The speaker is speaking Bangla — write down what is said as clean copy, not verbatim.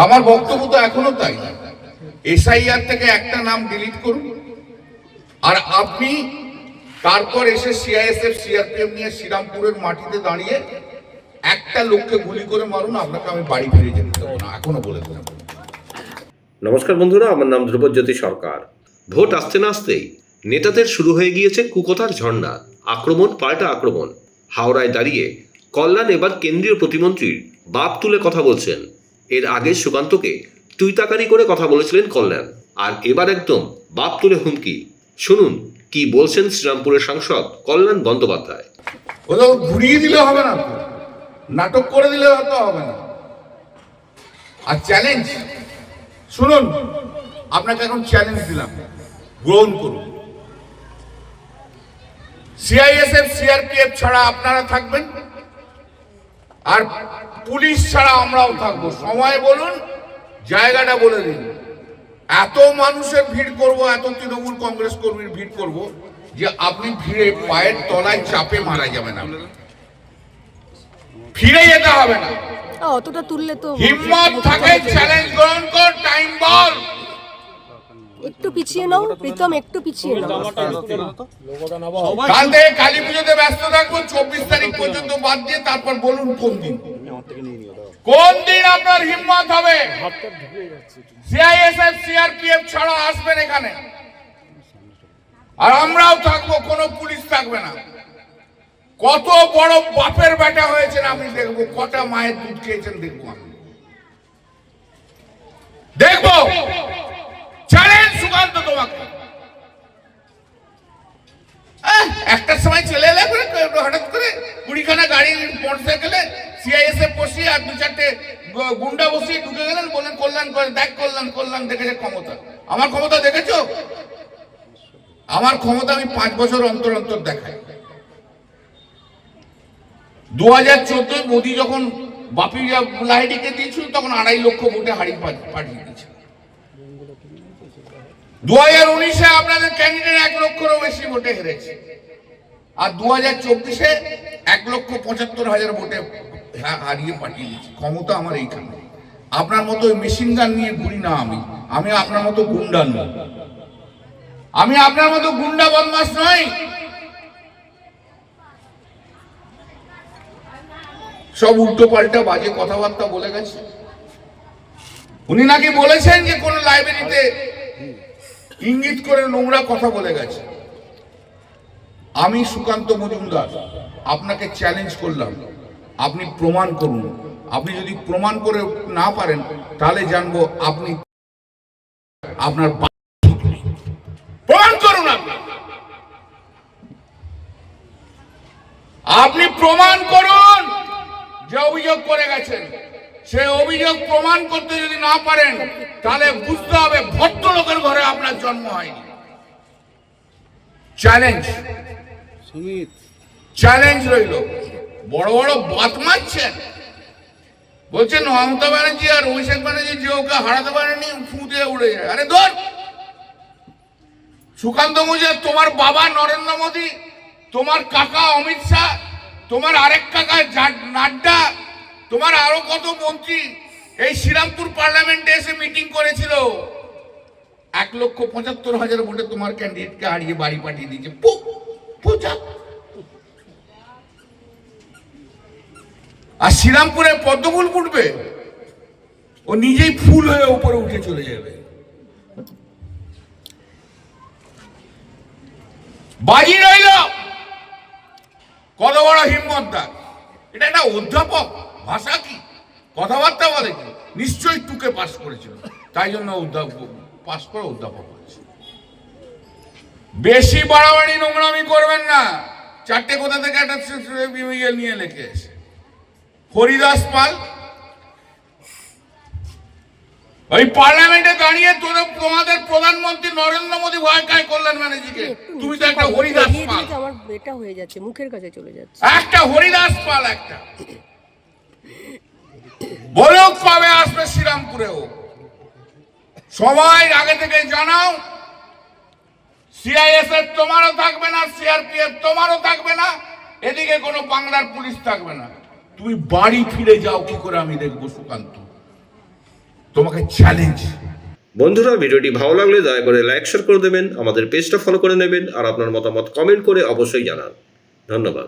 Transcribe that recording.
আমার বক্তব্য তো এখনো তাই, এসআইআর থেকে একটা নাম ডিলিট করুন, আর আপনি তারপর এসে সিআইএসএফ সিআরপিএফ নিয়ে শ্রীরামপুরের মাটিতে দাঁড়িয়ে একটা লোককে গুলি করে মারুন, আপনাকে আমি বাড়ি ফিরে যেতে দেবো না, এখনো বলে দেবো। নমস্কার বন্ধুরা, আমার নাম ধ্রুবজ্যোতি সরকার। ভোট আসতে না আসতেই নেতাদের শুরু হয়ে গিয়েছে কুকথার ঝর্ণা, আক্রমণ পাল্টা আক্রমণ। হাওড়ায় দাঁড়িয়ে কল্যাণ এবার কেন্দ্রীয় প্রতিমন্ত্রীর বাপ তুলে কথা বলছেন। এর আগে সুকান্তকে তুইতাকারি করে কথা বলেছিলেন কল্যাণ, আর এবার একদম বাপ তুলে হুমকি। শুনুন কি বলছেন শ্রীরামপুরের সাংসদ কল্যাণ বন্দ্যোপাধ্যায়। ওদের ঘুরিয়ে দিলে হবে না, নাটক করে দিলে হয়তো হবে না। আর চ্যালেঞ্জ শুনুন, আপনাকে এখন চ্যালেঞ্জ দিলাম, গ্রহণ করুন। সিআইএসএফ সিআরপিএফ ছাড়া আপনারা থাকবেন, আর পুলিশ ছাড়া আমরাও থাকবো। সময় বলুন, জায়গাটা বলে দিন। এত মানুষের ভিড় করব, এত তৃণমূল কংগ্রেস কর্মীর ভিড় করব যে আপনি ভিড়ে পায়ের তলায় চাপে মারা যাবেন, না ফিরে যেতে হবে না। অতটা তুললে তো হিম্মত থাকে, চ্যালেঞ্জ গ্রহণ কর, টাইম বল। একটু পিছিয়ে নাও প্রীতম, একটু পিছিয়ে নাও। কাল থেকে কালী পুজোতে ব্যস্ত থাকবো, 24 তারিখ পর্যন্ত বাদ দিয়ে তারপর বলুন কোন দিন আপনার হিম্মত হবে সিআইএসএফ সিআরপিএফ ছাড়া আসবেন এখানে, আর আমরাও থাকবো, কোনো পুলিশ থাকবে না। কত বড় বাপের বেটা হয়েছেন আমি দেখবো, কটা মায়ের দুধ খেয়েছেন দেখবো, আমি দেখবো। চ্যালেঞ্জ সুকান্ত তোমাকে। একটার সময় চলে এলে হঠাৎ করে 20খানা গাড়ি মোটরসাইকেলে সিআইএসএফ বসিয়ে আর 2-4টে গুন্ডা বসিয়ে ঢুকে গেলেন, বললেন কল্যাণ করে দেখ, কল্যাণ দেখেছে ক্ষমতা। আমার ক্ষমতা দেখেছো? আমার ক্ষমতা আমি 5 বছর অন্তর অন্তর দেখাই। 2014 মোদী যখন বাপি লাহিড়িকে দিয়েছিল তখন 2.5 লক্ষ ভোটে হারিয়ে পাঠিয়ে দিয়েছিল। 2019-এ আপনাদের ক্যান্ডিডেট 1 লক্ষেরও বেশি ভোটে হেরেছে, আর 2024-এ 1,75,000 ভোটে হারিয়ে পাঠিয়ে দিয়েছে। ক্ষমতা আমার এইখানে। আপনার মতো মেশিন গান নিয়ে ঘুরি না আমি আপনার মতো গুন্ডা নই, আমি আপনার মতো গুন্ডা বদমাশ নই। সব উল্টো পাল্টা বাজে কথাবার্তা বলে গেছে। উনি নাকি বলেছেন যে কোন লাইব্রেরিতে ইঙ্গিত করে নোংরা কথা বলে গেছে। আমি সুকান্ত মজুমদার আপনাকে চ্যালেঞ্জ করলাম, আপনি প্রমাণ করুন। আপনি যদি প্রমাণ করে না পারেন তাহলে জানবো আপনি আপনার প্রমাণ করুন। আপনি প্রমাণ করুন যে অভিযোগ করে গেছেন। সে অভিযোগ প্রমাণ করতে যদি না পারেন তাহলে বুঝতে হবে ভদ্রলোকের ঘরে আপনার জন্ম হয়নি। চ্যালেঞ্জ রইল। বড় বড় বাত মারছেন, বলছেন মমতা ব্যানার্জি আর অভিষেক ব্যানার্জি যে ওকে হারাতে পারেনি, ফু দিয়ে উড়ে যায়। আরে ধর, সুকান্ত মজুমদার, তোমার বাবা নরেন্দ্র মোদী, তোমার কাকা অমিত শাহ, তোমার আরেক কাকা নাড্ডা, তোমার আরো কত মন্ত্রী এই শ্রীরামপুর পার্লামেন্টে এসে মিটিং করেছিল। 1,75,000 ভোটে তোমার ক্যান্ডিডেটকে হারিয়ে বাড়ি পাঠিয়ে দিয়েছে। আর শ্রীরামপুরে পদ্মফুল ফুটবে, ও নিজেই ফুল হয়ে উপরে উঠে চলে যাবে। বাজি রইল কত বড় হিম্মত দার। এটা একটা অধ্যাপক, ভাষা কি কথাবার্তা বলে কি? নিশ্চয়ই টুকে পাস করেছিল, তাই জন্য পাস করে অধ্যাপক হয়েছে। বেশি বাড়াবাড়ি নোংরামি করবেন না। 4টে কোথা থেকে একটা নিয়ে লিখে এসে হরিদাস পাল ওই পার্লামেন্টে দাঁড়িয়ে তোমাদের প্রধানমন্ত্রী নরেন্দ্র মোদী ভয় খায় কল্যাণ ব্যানার্জিকে। তুমি তো একটা হরিদাস পাল, আমার বেটা হয়ে যাচ্ছে, মুখের কাছে চলে যাচ্ছে। একটা হরিদাস পাল, একটা বলক পাবে আসবে শ্রীরামপুরেও। সময় আগে থেকে জানাও, সিআইএসএফ তোমারও থাকবে না, সিআরপিএফ তোমারও থাকবে না, এদিকে কোনো বাংলার পুলিশ থাকবে না। তুমি বাড়ি ফিরে যাও কি করে আমি দেখবো সুকান্ত। তোমাকে চ্যালেঞ্জ। বন্ধুরা, ভিডিওটি ভালো লাগলে দয়া করে লাইক শেয়ার করে দেবেন, আমাদের পেজটা ফলো করে নেবেন আর আপনার মতামত কমেন্ট করে অবশ্যই জানান। ধন্যবাদ।